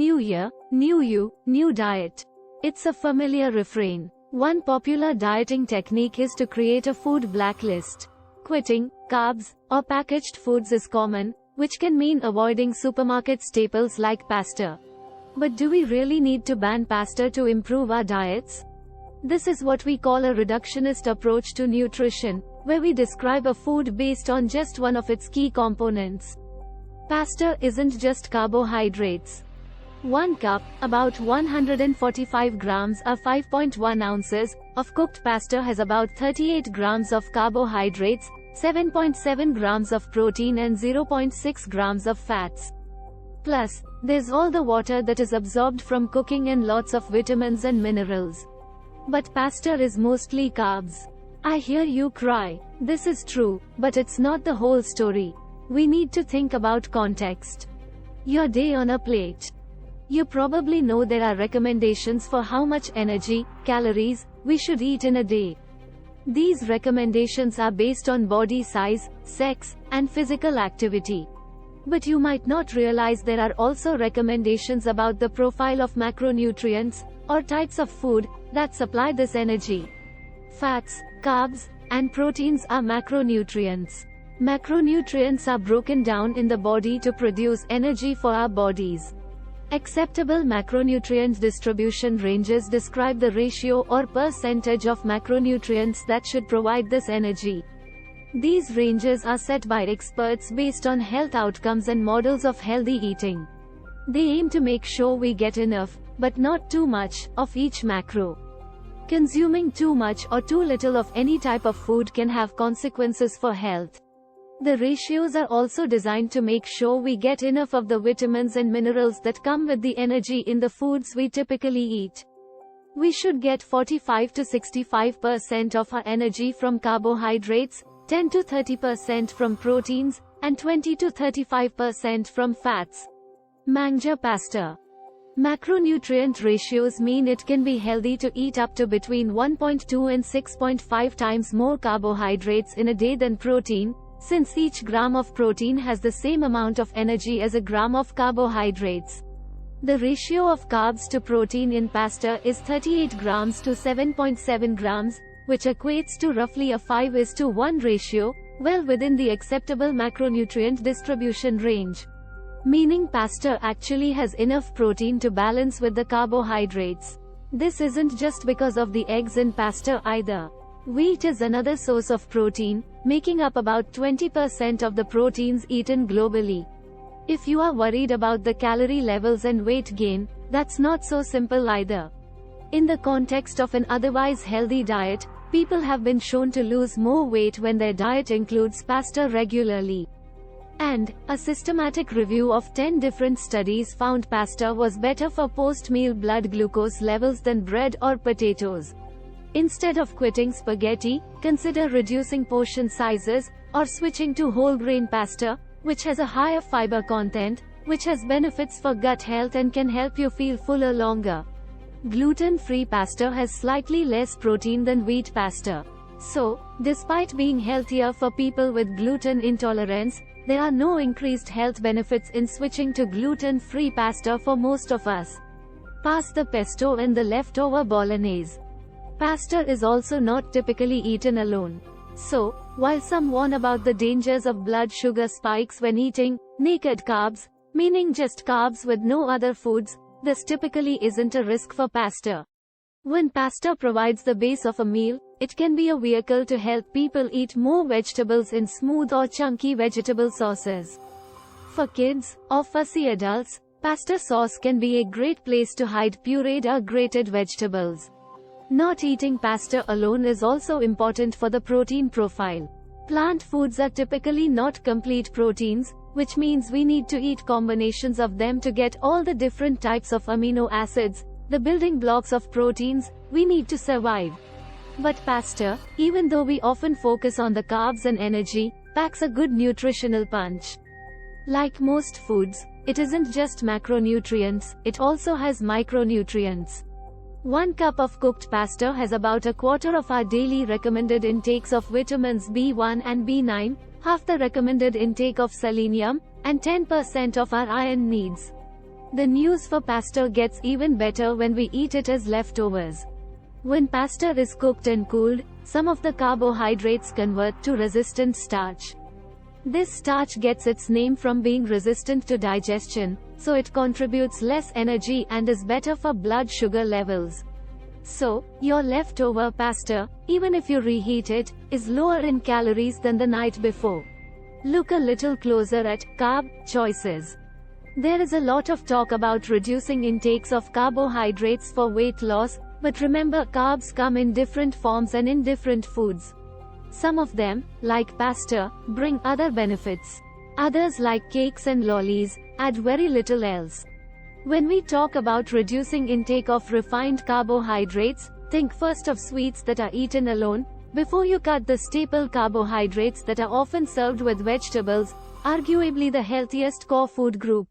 New year, new you, new diet. It's a familiar refrain. One popular dieting technique is to create a food blacklist. Quitting carbs or packaged foods is common, which can mean avoiding supermarket staples like pasta. But do we really need to ban pasta to improve our diets? This is what we call a reductionist approach to nutrition, where we describe a food based on just one of its key components. Pasta isn't just carbohydrates. 1 cup, about 145 grams or 5.1 ounces, of cooked pasta has about 38 grams of carbohydrates, 7.7 grams of protein and 0.6 grams of fats. Plus, there's all the water that is absorbed from cooking and lots of vitamins and minerals. But pasta is mostly carbs. I hear you cry. This is true, but it's not the whole story. We need to think about context. Your day on a plate. You probably know there are recommendations for how much energy, calories, we should eat in a day. These recommendations are based on body size, sex, and physical activity. But you might not realize there are also recommendations about the profile of macronutrients, or types of food, that supply this energy. Fats, carbs, and proteins are macronutrients. Macronutrients are broken down in the body to produce energy for our bodies. Acceptable macronutrient distribution ranges describe the ratio or percentage of macronutrients that should provide this energy. These ranges are set by experts based on health outcomes and models of healthy eating. They aim to make sure we get enough, but not too much, of each macro. Consuming too much or too little of any type of food can have consequences for health. The ratios are also designed to make sure we get enough of the vitamins and minerals that come with the energy in the foods we typically eat. We should get 45 to 65% of our energy from carbohydrates, 10 to 30% from proteins, and 20 to 35% from fats. Mangja pasta. Macronutrient ratios mean it can be healthy to eat up to between 1.2 and 6.5 times more carbohydrates in a day than protein, since each gram of protein has the same amount of energy as a gram of carbohydrates. The ratio of carbs to protein in pasta is 38 grams to 7.7 grams, which equates to roughly a 5:1 ratio, well within the acceptable macronutrient distribution range. Meaning pasta actually has enough protein to balance with the carbohydrates. This isn't just because of the eggs in pasta either. Wheat is another source of protein, making up about 20% of the proteins eaten globally. If you are worried about the calorie levels and weight gain, that's not so simple either. In the context of an otherwise healthy diet, people have been shown to lose more weight when their diet includes pasta regularly. And, a systematic review of 10 different studies found pasta was better for post-meal blood glucose levels than bread or potatoes. Instead of quitting spaghetti, consider reducing portion sizes, or switching to whole grain pasta, which has a higher fiber content, which has benefits for gut health and can help you feel fuller longer. Gluten-free pasta has slightly less protein than wheat pasta. So, despite being healthier for people with gluten intolerance, there are no increased health benefits in switching to gluten-free pasta for most of us. Pass the pesto and the leftover bolognese. Pasta is also not typically eaten alone. So, while some warn about the dangers of blood sugar spikes when eating naked carbs, meaning just carbs with no other foods, this typically isn't a risk for pasta. When pasta provides the base of a meal, it can be a vehicle to help people eat more vegetables in smooth or chunky vegetable sauces. For kids, or fussy adults, pasta sauce can be a great place to hide pureed or grated vegetables. Not eating pasta alone is also important for the protein profile. Plant foods are typically not complete proteins, which means we need to eat combinations of them to get all the different types of amino acids, the building blocks of proteins, we need to survive. But pasta, even though we often focus on the carbs and energy, packs a good nutritional punch. Like most foods, it isn't just macronutrients, it also has micronutrients. 1 cup of cooked pasta has about a quarter of our daily recommended intakes of vitamins B1 and B9, half the recommended intake of selenium, and 10% of our iron needs. The news for pasta gets even better when we eat it as leftovers. When pasta is cooked and cooled, some of the carbohydrates convert to resistant starch. This starch gets its name from being resistant to digestion, so it contributes less energy and is better for blood sugar levels. So, your leftover pasta, even if you reheat it, is lower in calories than the night before. Look a little closer at carb choices. There is a lot of talk about reducing intakes of carbohydrates for weight loss, but remember, carbs come in different forms and in different foods. Some of them, like pasta, bring other benefits. Others, like cakes and lollies, add very little else. When we talk about reducing intake of refined carbohydrates, think first of sweets that are eaten alone, before you cut the staple carbohydrates that are often served with vegetables, arguably the healthiest core food group.